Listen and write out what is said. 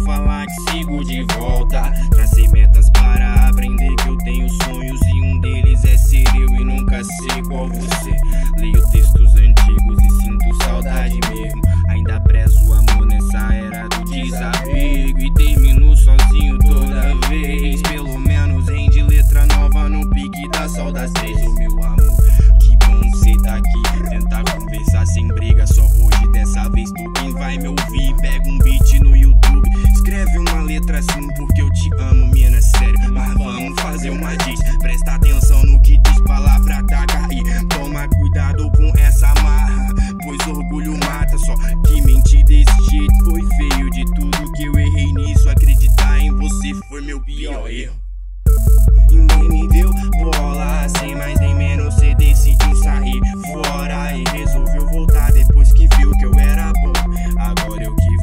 falar que sigo de volta. Tracei metas para aprender que eu tenho sonhos e um deles é ser eu e nunca ser igual você. Leio textos antigos e sinto saudade mesmo. Ainda prezo o amor nessa era do desapego e termino sozinho toda vez. Pelo menos rende letra nova no pique da Sol das 3. Ô meu amor, que bom cê tá aqui. Tentar conversar sem briga, só hoje dessa vez tu quem vai me ouvir. Pega um beat no YouTube, escreve uma letra assim porque eu te amo, mina, sério. Mas vamos fazer uma diz, presta atenção no que diz, palavra da cair. Toma cuidado com essa marra, pois orgulho mata. Só que mentir desse jeito foi feio. De tudo que eu errei nisso, acreditar em você foi meu pior erro. Ninguém me deu bola, sem mais nem menos cê decidiu sair fora e resolveu voltar depois que viu que eu era bom. Agora eu que